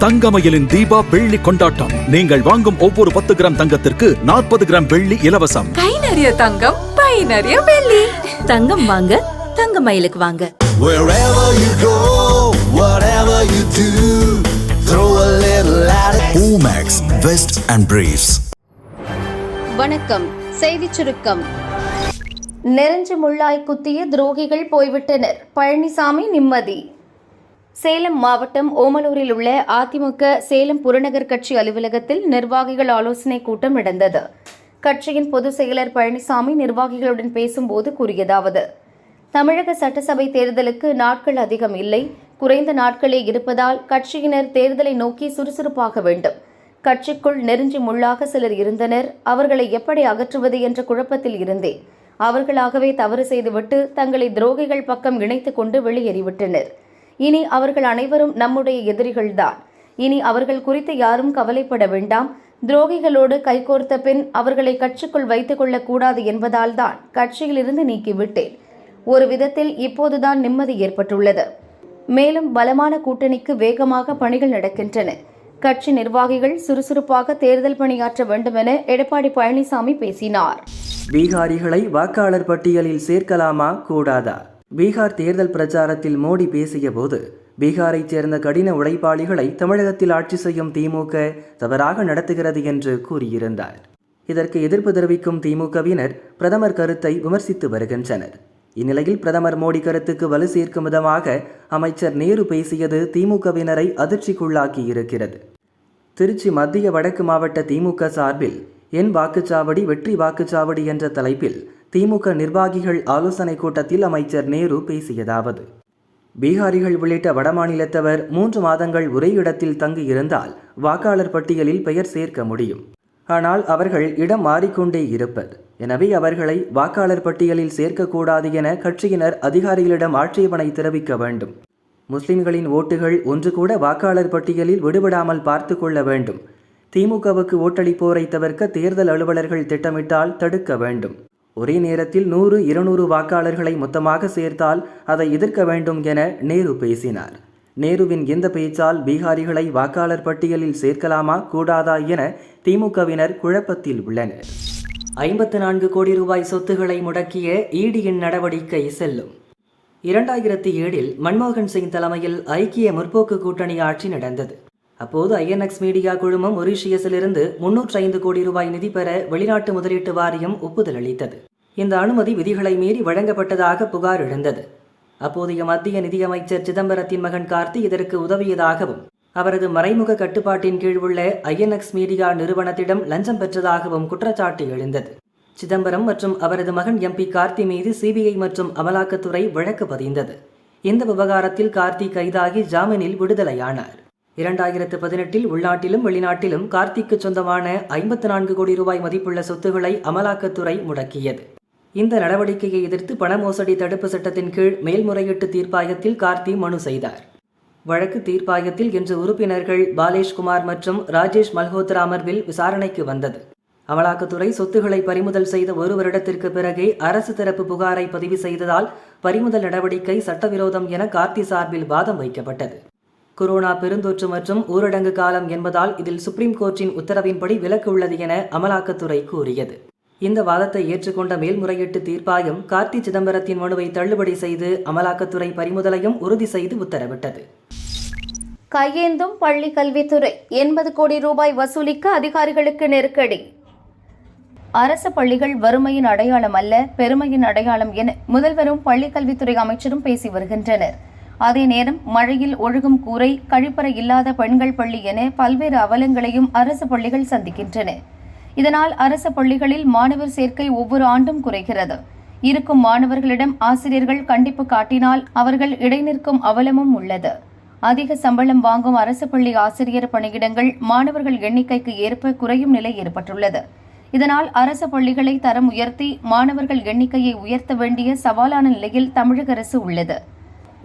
தங்கமயிலின் தீபா வெள்ளி கொண்டாட்டம். நீங்கள் வாங்கும் ஒவ்வொரு 10 கிராம் தங்கத்திற்கு 40 கிராம் வெள்ளி இலவசம். கை நிறைய தங்கம், பை நிறைய வெள்ளி. தங்கம் வாங்க தங்கமயிலுக்கு வாங்க. Wherever you go, whatever you do, throw a little at it. Omax, Vest and Briefs. வணக்கம். செய்திச் சுருக்கம். நெருஞ்சி முள்ளாய் குத்திய துரோகிகள் போய்விட்டனர். பழனிசாமி நிம்மதி. சேலம் மாவட்டம் ஓமலூரில் உள்ள அதிமுக சேலம் புறநகர் கட்சி அலுவலகத்தில் நிர்வாகிகள் ஆலோசனை கூட்டம் நடந்தது. கட்சியின் பொதுச் செயலர் பழனிசாமி நிர்வாகிகளுடன் பேசும்போது கூறியதாவது: தமிழக சட்டசபை தேர்தலுக்கு நாட்கள் அதிகம் இல்லை, குறைந்த நாட்களே இருப்பதால் கட்சியினர் தேர்தலை நோக்கி சுறுசுறுப்பாக வேண்டும். கட்சிக்குள் நெருஞ்சி முள்ளாக சிலர் இருந்தனர். அவர்களை எப்படி அகற்றுவது என்ற குழப்பத்தில் இருந்தேன். அவர்களாகவே தவறு செய்துவிட்டு தங்களை துரோகிகள் பக்கம் இணைத்துக் கொண்டு வெளியேறிவிட்டனர். இனி அவர்கள் அனைவரும் நம்முடைய எதிரிகள்தான். இனி அவர்கள் குறித்து யாரும் கவலைப்பட வேண்டாம். துரோகிகளோடு கைகோர்த்த பின் அவர்களை கட்சிக்குள் வைத்துக் கொள்ளக்கூடாது என்பதால் தான் கட்சியிலிருந்து நீக்கிவிட்டேன். ஒரு விதத்தில் இப்போதுதான் நிம்மதி ஏற்பட்டுள்ளது. மேலும் பலமான கூட்டணிக்கு வேகமாக பணிகள் நடக்கின்றன. கட்சி நிர்வாகிகள் சுறுசுறுப்பாக தேர்தல் பணியாற்ற வேண்டும் என எடப்பாடி பழனிசாமி பேசினார். பீகாரிகளை வாக்காளர் பட்டியலில் சேர்க்கலாமா கூடாதா? பீகார் தேர்தல் பிரச்சாரத்தில் மோடி பேசிய போது, பீகாரைச் சேர்ந்த கடின உழைப்பாளிகளை தமிழகத்தில் ஆட்சி செய்யும் திமுக தவறாக நடத்துகிறது என்று கூறியிருந்தார். இதற்கு எதிர்ப்பு தெரிவிக்கும் திமுகவினர் பிரதமர் கருத்தை விமர்சித்து வருகின்றனர். இந்நிலையில் பிரதமர் மோடி கருத்துக்கு வலு சேர்க்கும் விதமாக அமைச்சர் நேரு பேசியது திமுகவினரை அதிர்ச்சிக்குள்ளாக்கி இருக்கிறது. திருச்சி மத்திய வடக்கு மாவட்ட திமுக சார்பில் என் வாக்குச்சாவடி வெற்றி வாக்குச்சாவடி என்ற தலைப்பில் திமுக நிர்வாகிகள் ஆலோசனை கூட்டத்தில் அமைச்சர் நேரு பேசியதாவது: பீகாரிகள் உள்ளிட்ட வடமாநிலத்தவர் 3 மாதங்கள் ஒரே இடத்தில் தங்கியிருந்தால் வாக்காளர் பட்டியலில் பெயர் சேர்க்க முடியும். ஆனால் அவர்கள் இடம் மாறிக்கொண்டே இருப்பது. எனவே அவர்களை வாக்காளர் பட்டியலில் சேர்க்கக்கூடாது என கட்சியினர் அதிகாரிகளிடம் ஆட்சேபனை தெரிவிக்க வேண்டும். முஸ்லிம்களின் ஓட்டுகள் ஒன்று கூட வாக்காளர் பட்டியலில் விடுபடாமல் பார்த்து கொள்ள வேண்டும். திமுகவுக்கு ஓட்டளிப்போரை தவிர்க்க தேர்தல் அலுவலர்கள் திட்டமிட்டால் தடுக்க வேண்டும். ஒரே நேரத்தில் 100-200 வாக்காளர்களை மொத்தமாக சேர்த்தால் அதை எதிர்க்க வேண்டும் என நேரு பேசினார். நேருவின் இந்த பேச்சால் பீகாரிகளை வாக்காளர் பட்டியலில் சேர்க்கலாமா கூடாதா என திமுகவினர் குழப்பத்தில் உள்ளனர். 54 கோடி ரூபாய் சொத்துக்களை முடக்கிய இடியின் நடவடிக்கை செல்லும். 2007இல் மன்மோகன் சிங் தலைமையில் ஐக்கிய முற்போக்கு கூட்டணி ஆட்சி நடந்தது. அப்போது INX மீடியா குழுமம் மொரீஷியஸிலிருந்து 305 கோடி ரூபாய் நிதி பெற வெளிநாட்டு முதலீட்டு வாரியம் ஒப்புதல் அளித்தது. இந்த அனுமதி விதிகளை மீறி வழங்கப்பட்டதாக புகார் எழுந்தது. அப்போதைய மத்திய நிதியமைச்சர் சிதம்பரத்தின் மகன் கார்த்தி இதற்கு உதவியதாகவும், அவரது மறைமுக கட்டுப்பாட்டின் கீழ் உள்ள INX மீடியா நிறுவனத்திடம் லஞ்சம் பெற்றதாகவும் குற்றச்சாட்டு எழுந்தது. சிதம்பரம் மற்றும் அவரது மகன் MP கார்த்தி மீது CBI மற்றும் அமலாக்கத்துறை வழக்கு பதிந்தது. இந்த விவகாரத்தில் கார்த்தி கைதாகி ஜாமீனில் விடுதலையானார். 2018இல் உள்நாட்டிலும் வெளிநாட்டிலும் கார்த்திக்கு சொந்தமான 54 கோடி ரூபாய் மதிப்புள்ள சொத்துக்களை அமலாக்கத்துறை முடக்கியது. இந்த நடவடிக்கையை எதிர்த்து பண மோசடி தடுப்பு சட்டத்தின் கீழ் மேல்முறையீட்டு தீர்ப்பாயத்தில் கார்த்தி மனு செய்தார். வழக்கு தீர்ப்பாயத்தில் இன்று உறுப்பினர்கள் பாலேஷ்குமார் மற்றும் ராஜேஷ் மல்ஹோத்ரா அமர்வில் விசாரணைக்கு வந்தது. அமலாக்கத்துறை சொத்துக்களை பறிமுதல் செய்த 1 வருடத்திற்கு பிறகே அரசு தரப்பு புகாரை பதிவு செய்ததால் பறிமுதல் நடவடிக்கை சட்டவிரோதம் என கார்த்தி சார்பில் வாதம் வைக்கப்பட்டது. கொரோனா பெருந்தொற்று மற்றும் ஊரடங்கு காலம் என்பதால் இதில் சுப்ரீம் கோர்ட்டின் உத்தரவின்படி விலக்கு உள்ளது என அமலாக்கத்துறை கூறியது. இந்த வாதத்தை ஏற்றுக்கொண்ட மேல்முறையீட்டு தீர்ப்பாயம் கார்த்தி சிதம்பரத்தின் மனுவை தள்ளுபடி செய்து அமலாக்கத்துறை பறிமுதலையும் உறுதி செய்து உத்தரவிட்டது. கையேந்தும் பள்ளி கல்வித்துறை 80 கோடி ரூபாய் வசூலிக்க அதிகாரிகளுக்கு நெருக்கடி. அரசு பள்ளிகள் வறுமையின் அடையாளம் அல்ல, பெருமையின் அடையாளம் என முதல்வரும் பள்ளிக்கல்வித்துறை அமைச்சரும் பேசி வருகின்றனர். அதே நேரம் மழையில் ஒழுகும் கூரை, கழிப்பறை இல்லாத பெண்கள் பள்ளி என பல்வேறு அவலங்களையும் அரசு பள்ளிகள் சந்திக்கின்றன. இதனால் அரசு பள்ளிகளில் மாணவர் சேர்க்கை ஒவ்வொரு ஆண்டும் குறைகிறது. இருக்கும் மாணவர்களிடம் ஆசிரியர்கள் கண்டிப்பு காட்டினால் அவர்கள் இடைநிற்கும் அவலமும் உள்ளது. அதிக சம்பளம் வாங்கும் அரசு பள்ளி ஆசிரியர் பணியிடங்கள் மாணவர்கள் எண்ணிக்கைக்கு ஏற்ப குறையும் நிலை ஏற்பட்டுள்ளது. இதனால் அரசு பள்ளிகளை தரம் உயர்த்தி மாணவர்கள் எண்ணிக்கையை உயர்த்த வேண்டிய சவாலான நிலையில் தமிழக அரசு உள்ளது.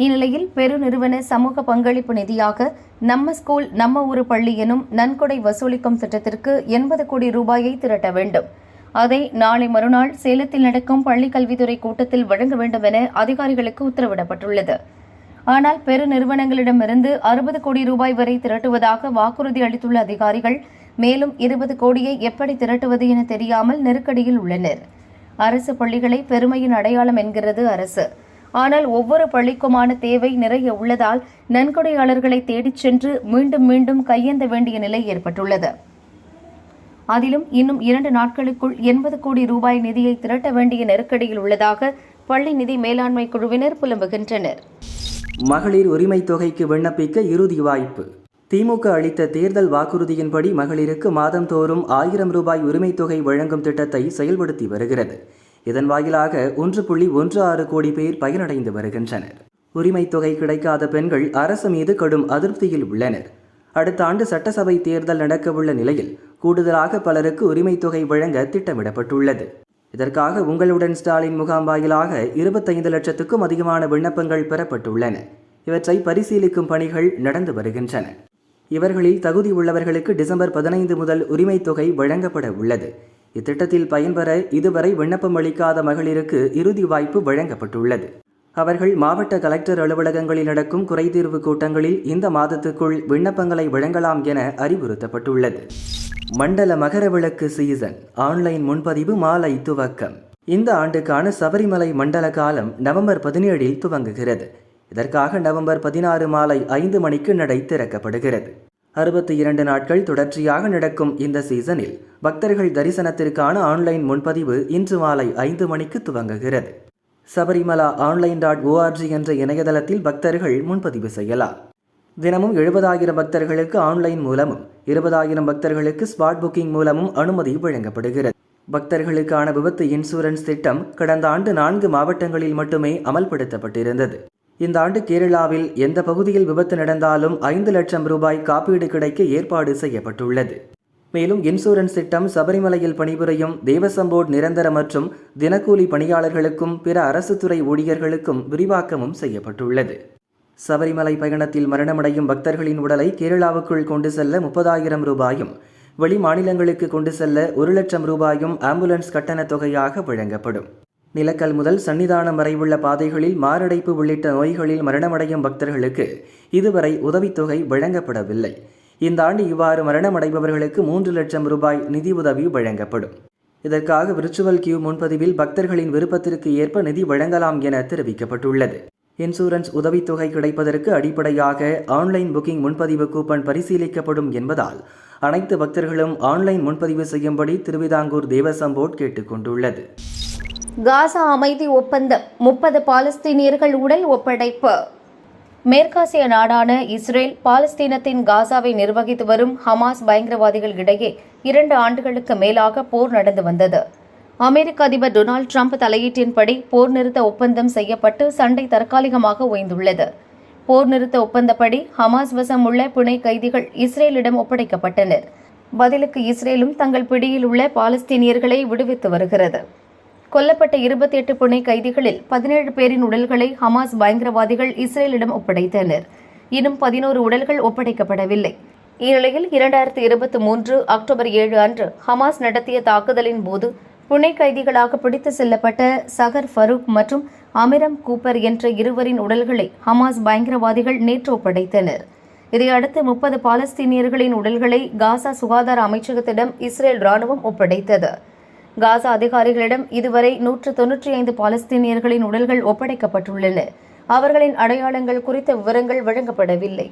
இந்நிலையில் பெருநிறுவன சமூக பங்களிப்பு நிதியாக நம்ம ஸ்கூல் நம்ம ஊரு பள்ளி எனும் நன்கொடை வசூலிக்கும் திட்டத்திற்கு 80 கோடி ரூபாயை திரட்ட வேண்டும். அதை நாளை மறுநாள் சேலத்தில் நடக்கும் பள்ளி கல்வித்துறை கூட்டத்தில் வழங்க வேண்டும் என அதிகாரிகளுக்கு உத்தரவிடப்பட்டுள்ளது. ஆனால் பெருநிறுவனங்களிடமிருந்து 60 கோடி ரூபாய் வரை திரட்டுவதாக வாக்குறுதி அளித்துள்ள அதிகாரிகள் மேலும் 20 கோடியை எப்படி திரட்டுவது என தெரியாமல் நெருக்கடியில் உள்ளனர். அரசு பள்ளிகளை பெருமையின் அடையாளம் என்கிறது அரசு. ஆனால் ஒவ்வொரு பள்ளிக்குமான தேவை நிறைய உள்ளதால் நன்கொடையாளர்களை தேடிச் சென்று மீண்டும் மீண்டும் கையேந்த வேண்டிய நிலை ஏற்பட்டுள்ளது. அதிலும் இன்னும் 2 நாட்களுக்குள் 80 கோடி ரூபாய் நிதியை திரட்ட வேண்டிய நெருக்கடியில் உள்ளதாக பள்ளி நிதி மேலாண்மை குழுவினர் புலம்புகின்றனர். மகளிர் உரிமை தொகைக்கு விண்ணப்பிக்க இறுதி வாய்ப்பு. திமுக அளித்த தேர்தல் வாக்குறுதியின்படி மகளிருக்கு மாதந்தோறும் 1000 ரூபாய் உரிமை தொகை வழங்கும் திட்டத்தை செயல்படுத்தி வருகிறது. இதன் வாயிலாக 1.16 கோடி பேர் பயனடைந்து வருகின்றனர். உரிமை தொகை கிடைக்காத பெண்கள் அரசு மீது கடும் அதிருப்தியில் உள்ளனர். அடுத்த ஆண்டு சட்டசபை தேர்தல் நடக்கவுள்ள நிலையில் கூடுதலாக பலருக்கு உரிமை தொகை வழங்க திட்டமிடப்பட்டுள்ளது. இதற்காக உங்களுடன் ஸ்டாலின் முகாம் வாயிலாக 25 லட்சத்துக்கும் அதிகமான விண்ணப்பங்கள் பெறப்பட்டுள்ளன. இவற்றை பரிசீலிக்கும் பணிகள் நடந்து வருகின்றன. இவர்களில் தகுதி உள்ளவர்களுக்கு டிசம்பர் 15 முதல் உரிமை தொகை வழங்கப்பட உள்ளது. இத்திட்டத்தில் பயன்பெற இதுவரை விண்ணப்பம் அளிக்காத மகளிருக்கு இறுதி வாய்ப்பு வழங்கப்பட்டுள்ளது. அவர்கள் மாவட்ட கலெக்டர் அலுவலகங்களில் நடக்கும் குறைதீர்வு கூட்டங்களில் இந்த மாதத்துக்குள் விண்ணப்பங்களை வழங்கலாம் என அறிவுறுத்தப்பட்டுள்ளது. மண்டல மகரவிளக்கு சீசன் ஆன்லைன் முன்பதிவு மாலை துவக்கம். இந்த ஆண்டுக்கான சபரிமலை மண்டல காலம் நவம்பர் 17 துவங்குகிறது. இதற்காக நவம்பர் 16 மாலை 5 மணிக்கு நடை திறக்கப்படுகிறது. 62 நாட்கள் தொடர்ச்சியாக நடக்கும் இந்த சீசனில் பக்தர்கள் தரிசனத்திற்கான ஆன்லைன் முன்பதிவு இன்று மாலை 5 மணிக்கு துவங்குகிறது. சபரிமலா online.org என்ற இணையதளத்தில் பக்தர்கள் முன்பதிவு செய்யலாம். தினமும் 70,000 பக்தர்களுக்கு ஆன்லைன் மூலமும் 20,000 பக்தர்களுக்கு ஸ்பாட் புக்கிங் மூலமும் அனுமதி வழங்கப்படுகிறது. பக்தர்களுக்கான விபத்து இன்சூரன்ஸ் திட்டம் கடந்த ஆண்டு 4 மாவட்டங்களில் மட்டுமே அமல்படுத்தப்பட்டிருந்தது. இந்த ஆண்டு கேரளாவில் எந்த பகுதியில் விபத்து நடந்தாலும் 5 லட்சம் ரூபாய் காப்பீடு கிடைக்க ஏற்பாடு செய்யப்பட்டுள்ளது. மேலும் இன்சூரன்ஸ் திட்டம் சபரிமலையில் பணிபுரியும் தேவசம் போர்டு நிரந்தர மற்றும் தினக்கூலி பணியாளர்களுக்கும் பிற அரசு துறை ஊழியர்களுக்கும் விரிவாக்கமும் செய்யப்பட்டுள்ளது. சபரிமலை பயணத்தில் மரணமடையும் பக்தர்களின் உடலை கேரளாவுக்குள் கொண்டு செல்ல 30,000 ரூபாயும் வெளி மாநிலங்களுக்கு கொண்டு செல்ல 1 லட்சம் ரூபாயும் ஆம்புலன்ஸ் கட்டண தொகையாக வழங்கப்படும். நிலக்கல் முதல் சன்னிதானம் வரை உள்ள பாதைகளில் மாரடைப்பு உள்ளிட்ட நோய்களில் மரணமடையும் பக்தர்களுக்கு இதுவரை உதவித்தொகை வழங்கப்படவில்லை. இந்த ஆண்டு இவ்வாறு மரணமடைபவர்களுக்கு 3 லட்சம் ரூபாய் நிதி உதவி வழங்கப்படும். இதற்காக விர்ச்சுவல் கியூ முன்பதிவில் பக்தர்களின் விருப்பத்திற்கு ஏற்ப நிதி வழங்கலாம் என தெரிவிக்கப்பட்டுள்ளது. இன்சூரன்ஸ் உதவித்தொகை கிடைப்பதற்கு அடிப்படையாக ஆன்லைன் புக்கிங் முன்பதிவு கூப்பன் பரிசீலிக்கப்படும் என்பதால் அனைத்து பக்தர்களும் ஆன்லைன் முன்பதிவு செய்யும்படி திருவிதாங்கூர் தேவசம் போர்டு கேட்டுக்கொண்டுள்ளது. காசா அமைதி ஒப்பந்தம் 30 பாலஸ்தீனியர்கள் உடல் ஒப்படைப்பு. மேற்காசிய நாடான இஸ்ரேல் பாலஸ்தீனத்தின் காசாவை நிர்வகித்து வரும் ஹமாஸ் பயங்கரவாதிகள் இடையே 2 ஆண்டுகளுக்கு மேலாக போர் நடந்து வந்தது. அமெரிக்க அதிபர் டொனால்டு டிரம்ப் தலையீட்டின்படி போர் நிறுத்த ஒப்பந்தம் செய்யப்பட்டு சண்டை தற்காலிகமாக ஓய்ந்துள்ளது. போர் நிறுத்த ஒப்பந்தப்படி ஹமாஸ் வசம் உள்ள பிணை கைதிகள் இஸ்ரேலிடம் ஒப்படைக்கப்பட்டனர். பதிலுக்கு இஸ்ரேலும் தங்கள் பிடியில் உள்ள பாலஸ்தீனியர்களை விடுவித்து வருகிறது. கொல்லப்பட்ட 28 பிணை கைதிகளில் 17 பேரின் உடல்களை ஹமாஸ் பயங்கரவாதிகள் இஸ்ரேலிடம் ஒப்படைத்தனர். இன்னும் 11 உடல்கள் ஒப்படைக்கப்படவில்லை. இந்நிலையில் 2023 அக்டோபர் 7 அன்று ஹமாஸ் நடத்திய தாக்குதலின் போது பிணை கைதிகளாக பிடித்து செல்லப்பட்ட சகர் ஃபரூக் மற்றும் அமிரம் கூப்பர் என்ற இருவரின் உடல்களை ஹமாஸ் பயங்கரவாதிகள் நேற்று ஒப்படைத்தனர். இதையடுத்து 30 பாலஸ்தீனியர்களின் உடல்களை காசா சுகாதார அமைச்சகத்திடம் இஸ்ரேல் ராணுவம் ஒப்படைத்தது. காசா அதிகாரிகளிடம் இதுவரை 195 பாலஸ்தீனியர்களின் உடல்கள் ஒப்படைக்கப்பட்டுள்ளன. அவர்களின் அடையாளங்கள் குறித்த விவரங்கள் வழங்கப்படவில்லை.